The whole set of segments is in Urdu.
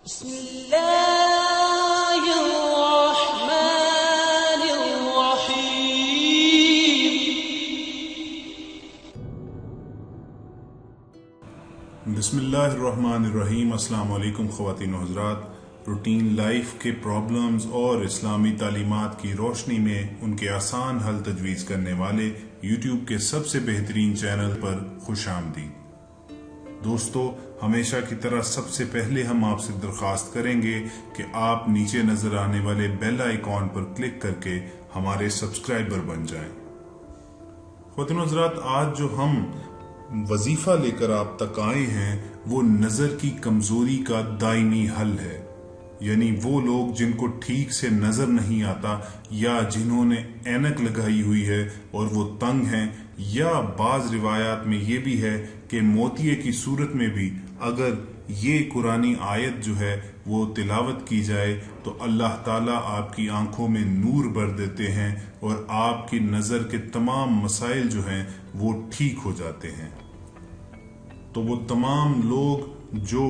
بسم الله الرحمن الرحيم بسم اللہ الرحمن الرحیم۔ السلام علیکم خواتین و حضرات۔ روٹین لائف کے پرابلمز اور اسلامی تعلیمات کی روشنی میں ان کے آسان حل تجویز کرنے والے یوٹیوب کے سب سے بہترین چینل پر خوش آمدید۔ دوستو، ہمیشہ کی طرح سب سے پہلے ہم آپ سے درخواست کریں گے کہ آپ نیچے نظر آنے والے بیل آئیکن پر کلک کر کے ہمارے سبسکرائبر بن جائیں۔ خواتین و حضرات، آج جو ہم وظیفہ لے کر آپ تک آئے ہیں وہ نظر کی کمزوری کا دائمی حل ہے، یعنی وہ لوگ جن کو ٹھیک سے نظر نہیں آتا، یا جنہوں نے اینک لگائی ہوئی ہے اور وہ تنگ ہیں، یا بعض روایات میں یہ بھی ہے کہ موتیے کی صورت میں بھی اگر یہ قرآنی آیت جو ہے وہ تلاوت کی جائے تو اللہ تعالیٰ آپ کی آنکھوں میں نور بھر دیتے ہیں اور آپ کی نظر کے تمام مسائل جو ہیں وہ ٹھیک ہو جاتے ہیں۔ تو وہ تمام لوگ جو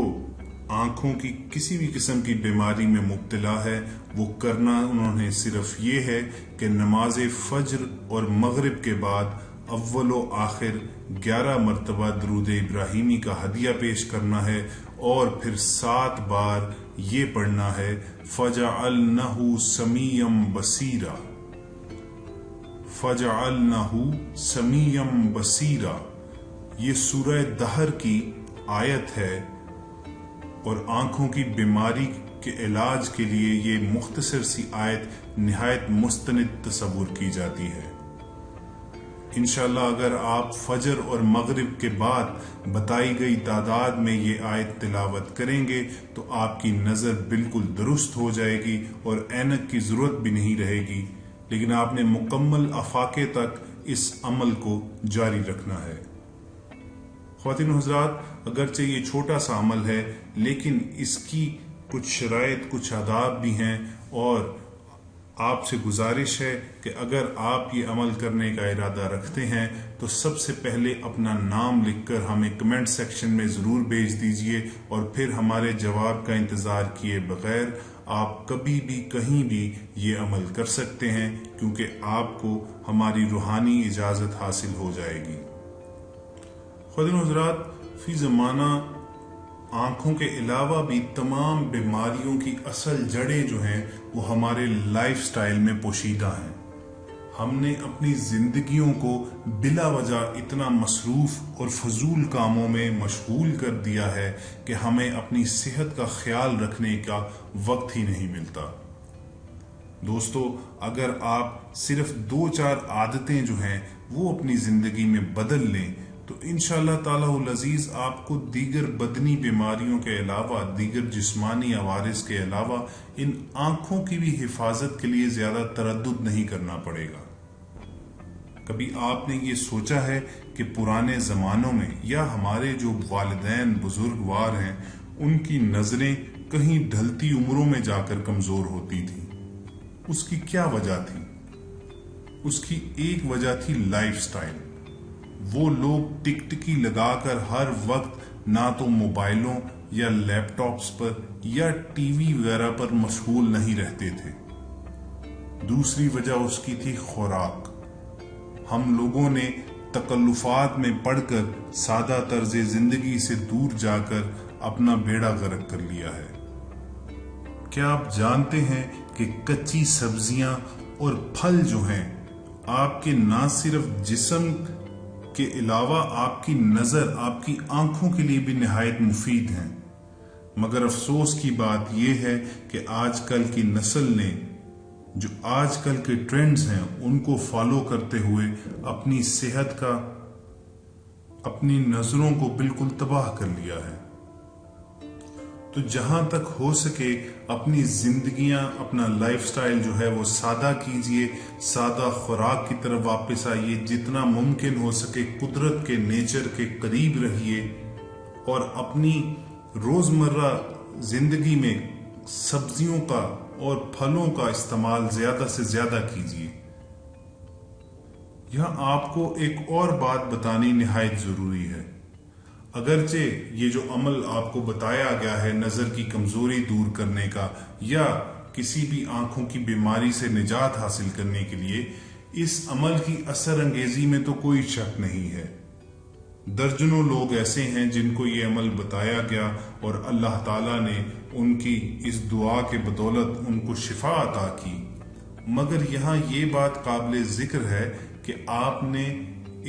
آنکھوں کی کسی بھی قسم کی بیماری میں مبتلا ہے، وہ کرنا انہوں نے صرف یہ ہے کہ نماز فجر اور مغرب کے بعد اول و آخر 11 مرتبہ درود ابراہیمی کا ہدیہ پیش کرنا ہے، اور پھر 7 بار یہ پڑھنا ہے فَجَعَلْنَهُ سَمِيًّا بَصِيرًا، فَجَعَلْنَهُ سَمِيًّا بَصِيرًا۔ یہ سورہ دہر کی آیت ہے اور آنکھوں کی بیماری کے علاج کے لیے یہ مختصر سی آیت نہایت مستند تصور کی جاتی ہے۔ انشاءاللہ اگر آپ فجر اور مغرب کے بعد بتائی گئی تعداد میں یہ آیت تلاوت کریں گے تو آپ کی نظر بالکل درست ہو جائے گی اور اینک کی ضرورت بھی نہیں رہے گی، لیکن آپ نے مکمل افاقے تک اس عمل کو جاری رکھنا ہے۔ خواتین و حضرات، اگرچہ یہ چھوٹا سا عمل ہے لیکن اس کی کچھ شرائط، کچھ آداب بھی ہیں، اور آپ سے گزارش ہے کہ اگر آپ یہ عمل کرنے کا ارادہ رکھتے ہیں تو سب سے پہلے اپنا نام لکھ کر ہمیں کمنٹ سیکشن میں ضرور بھیج دیجئے، اور پھر ہمارے جواب کا انتظار کیے بغیر آپ کبھی بھی کہیں بھی یہ عمل کر سکتے ہیں، کیونکہ آپ کو ہماری روحانی اجازت حاصل ہو جائے گی۔ خواتین و حضرات، فی زمانہ آنکھوں کے علاوہ بھی تمام بیماریوں کی اصل جڑیں جو ہیں وہ ہمارے لائف سٹائل میں پوشیدہ ہیں۔ ہم نے اپنی زندگیوں کو بلا وجہ اتنا مصروف اور فضول کاموں میں مشغول کر دیا ہے کہ ہمیں اپنی صحت کا خیال رکھنے کا وقت ہی نہیں ملتا۔ دوستو، اگر آپ صرف 2-4 عادتیں جو ہیں وہ اپنی زندگی میں بدل لیں تو انشاءاللہ تعالی العزیز آپ کو دیگر بدنی بیماریوں کے علاوہ، دیگر جسمانی عوارض کے علاوہ ان آنکھوں کی بھی حفاظت کے لیے زیادہ تردد نہیں کرنا پڑے گا۔ کبھی آپ نے یہ سوچا ہے کہ پرانے زمانوں میں یا ہمارے جو والدین بزرگوار ہیں ان کی نظریں کہیں ڈھلتی عمروں میں جا کر کمزور ہوتی تھیں؟ اس کی کیا وجہ تھی؟ اس کی ایک وجہ تھی لائف سٹائل۔ وہ لوگ ٹک ٹکی لگا کر ہر وقت نہ تو موبائلوں یا لیپ ٹاپس پر یا ٹی وی وغیرہ پر مشغول نہیں رہتے تھے۔ دوسری وجہ اس کی تھی خوراک۔ ہم لوگوں نے تکلفات میں پڑ کر سادہ طرز زندگی سے دور جا کر اپنا بیڑا غرق کر لیا ہے۔ کیا آپ جانتے ہیں کہ کچی سبزیاں اور پھل جو ہیں آپ کے نہ صرف جسم کے علاوہ آپ کی نظر، آپ کی آنکھوں کے لیے بھی نہایت مفید ہیں، مگر افسوس کی بات یہ ہے کہ آج کل کی نسل نے جو آج کل کے ٹرینڈز ہیں ان کو فالو کرتے ہوئے اپنی صحت کا، اپنی نظروں کو بالکل تباہ کر لیا ہے۔ تو جہاں تک ہو سکے اپنی زندگیاں، اپنا لائف سٹائل جو ہے وہ سادہ کیجئے، سادہ خوراک کی طرف واپس آئیے، جتنا ممکن ہو سکے قدرت کے، نیچر کے قریب رہیے، اور اپنی روزمرہ زندگی میں سبزیوں کا اور پھلوں کا استعمال زیادہ سے زیادہ کیجئے۔ یہاں آپ کو ایک اور بات بتانی نہایت ضروری ہے۔ اگرچہ یہ جو عمل آپ کو بتایا گیا ہے نظر کی کمزوری دور کرنے کا یا کسی بھی آنکھوں کی بیماری سے نجات حاصل کرنے کے لیے، اس عمل کی اثر انگیزی میں تو کوئی شک نہیں ہے۔ درجنوں لوگ ایسے ہیں جن کو یہ عمل بتایا گیا اور اللہ تعالیٰ نے ان کی اس دعا کے بدولت ان کو شفا عطا کی، مگر یہاں یہ بات قابل ذکر ہے کہ آپ نے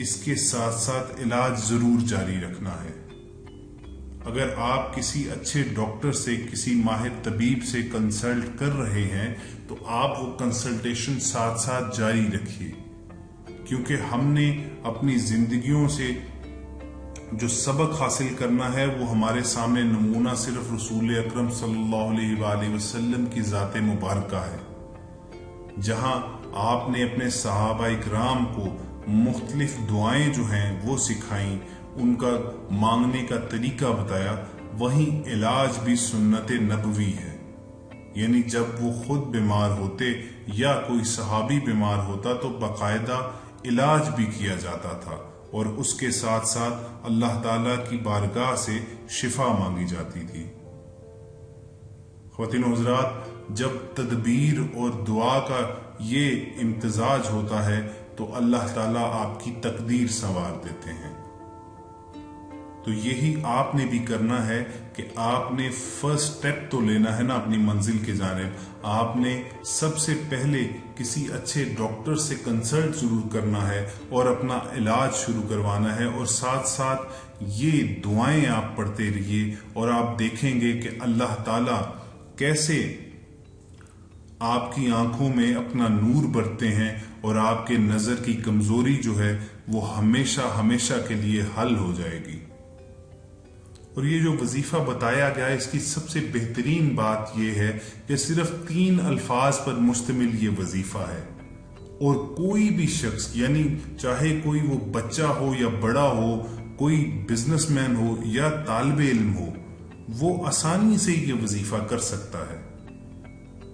اس کے ساتھ ساتھ علاج ضرور جاری رکھنا ہے۔ اگر آپ کسی اچھے ڈاکٹر سے، کسی ماہر طبیب سے کنسلٹ کر رہے ہیں تو آپ وہ کنسلٹیشن ساتھ ساتھ جاری رکھیے، کیونکہ ہم نے اپنی زندگیوں سے جو سبق حاصل کرنا ہے وہ ہمارے سامنے نمونہ صرف رسول اکرم صلی اللہ علیہ وآلہ وسلم کی ذات مبارکہ ہے، جہاں آپ نے اپنے صحابہ اکرام کو مختلف دعائیں جو ہیں وہ سکھائیں، ان کا مانگنے کا طریقہ بتایا، وہیں علاج بھی سنت نبوی ہے۔ یعنی جب وہ خود بیمار ہوتے یا کوئی صحابی بیمار ہوتا تو باقاعدہ علاج بھی کیا جاتا تھا اور اس کے ساتھ ساتھ اللہ تعالیٰ کی بارگاہ سے شفا مانگی جاتی تھی۔ خواتین و حضرات، جب تدبیر اور دعا کا یہ امتزاج ہوتا ہے تو اللہ تعالیٰ آپ کی تقدیر سنوار دیتے ہیں۔ تو یہی آپ نے بھی کرنا ہے کہ آپ نے فرسٹ سٹیپ تو لینا ہے نا اپنی منزل کی جانب۔ آپ نے سب سے پہلے کسی اچھے ڈاکٹر سے کنسلٹ ضرور کرنا ہے اور اپنا علاج شروع کروانا ہے، اور ساتھ ساتھ یہ دعائیں آپ پڑھتے رہیے اور آپ دیکھیں گے کہ اللہ تعالیٰ کیسے آپ کی آنکھوں میں اپنا نور برتے ہیں اور آپ کے نظر کی کمزوری جو ہے وہ ہمیشہ ہمیشہ کے لیے حل ہو جائے گی۔ اور یہ جو وظیفہ بتایا گیا اس کی سب سے بہترین بات یہ ہے کہ صرف 3 الفاظ پر مشتمل یہ وظیفہ ہے، اور کوئی بھی شخص، یعنی چاہے کوئی وہ بچہ ہو یا بڑا ہو، کوئی بزنس مین ہو یا طالب علم ہو، وہ آسانی سے یہ وظیفہ کر سکتا ہے۔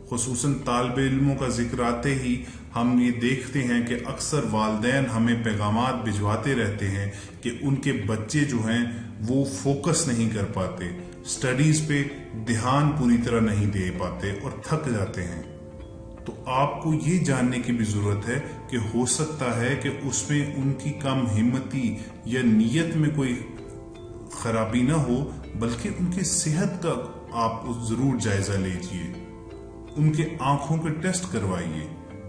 خصوصاً طالب علموں کا ذکر آتے ہی ہم یہ دیکھتے ہیں کہ اکثر والدین ہمیں پیغامات بھجواتے رہتے ہیں کہ ان کے بچے جو ہیں وہ فوکس نہیں کر پاتے، سٹڈیز پہ دھیان پوری طرح نہیں دے پاتے اور تھک جاتے ہیں۔ تو آپ کو یہ جاننے کی بھی ضرورت ہے کہ ہو سکتا ہے کہ اس میں ان کی کم ہمتی یا نیت میں کوئی خرابی نہ ہو، بلکہ ان کی صحت کا آپ ضرور جائزہ لیجئے، ان کے آنکھوں کے ٹیسٹ کروائیے،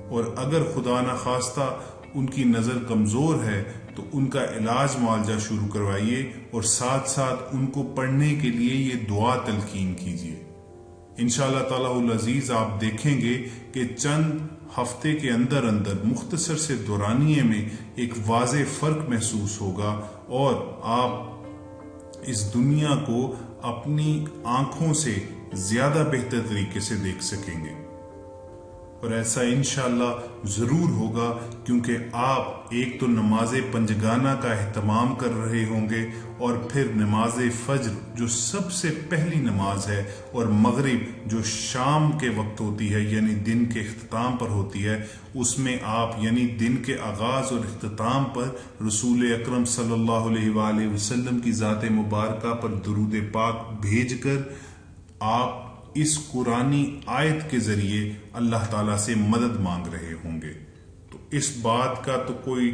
اور اگر خدا نخواستہ ان کی نظر کمزور ہے تو ان کا علاج معالجہ شروع کروائیے، اور ساتھ ساتھ ان کو پڑھنے کے لیے یہ دعا تلقین کیجیے۔ انشاءاللہ تعالیٰ العزیز آپ دیکھیں گے کہ چند ہفتے کے اندر اندر مختصر سے دورانیے میں ایک واضح فرق محسوس ہوگا، اور آپ اس دنیا کو اپنی آنکھوں سے زیادہ بہتر طریقے سے دیکھ سکیں گے۔ اور ایسا انشاءاللہ ضرور ہوگا، کیونکہ آپ ایک تو نماز پنجگانہ کا اہتمام کر رہے ہوں گے، اور پھر نماز فجر جو سب سے پہلی نماز ہے، اور مغرب جو شام کے وقت ہوتی ہے یعنی دن کے اختتام پر ہوتی ہے، اس میں آپ یعنی دن کے آغاز اور اختتام پر رسول اکرم صلی اللہ علیہ وآلہ وسلم کی ذات مبارکہ پر درود پاک بھیج کر آپ اس قرآنی آیت کے ذریعے اللہ تعالیٰ سے مدد مانگ رہے ہوں گے۔ تو اس بات کا تو کوئی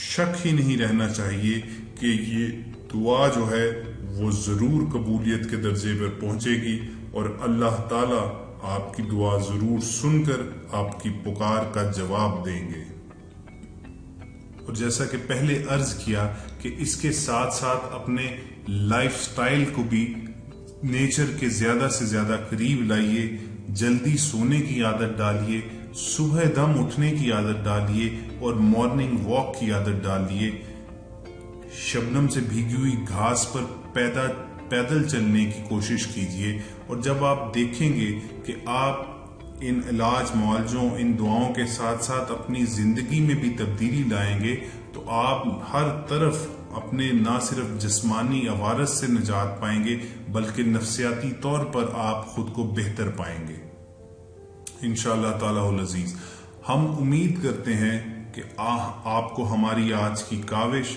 شک ہی نہیں رہنا چاہیے کہ یہ دعا جو ہے وہ ضرور قبولیت کے درجے پر پہنچے گی، اور اللہ تعالیٰ آپ کی دعا ضرور سن کر آپ کی پکار کا جواب دیں گے۔ اور جیسا کہ پہلے عرض کیا کہ اس کے ساتھ ساتھ اپنے لائف سٹائل کو بھی نیچر کے زیادہ سے زیادہ قریب لائیے، جلدی سونے کی عادت ڈالیے، صبح دم اٹھنے کی عادت ڈالیے، اور مارننگ واک کی عادت ڈالیے، شبنم سے بھیگی ہوئی گھاس پر پیدل چلنے کی کوشش کیجیے، اور جب آپ دیکھیں گے کہ آپ ان علاج معالجوں، ان دعاؤں کے ساتھ ساتھ اپنی زندگی میں بھی تبدیلی لائیں گے تو آپ ہر طرف اپنے نہ صرف جسمانی عوارض سے نجات پائیں گے بلکہ نفسیاتی طور پر آپ خود کو بہتر پائیں گے انشاءاللہ تعالی العزیز۔ ہم امید کرتے ہیں کہ آپ کو ہماری آج کی کاوش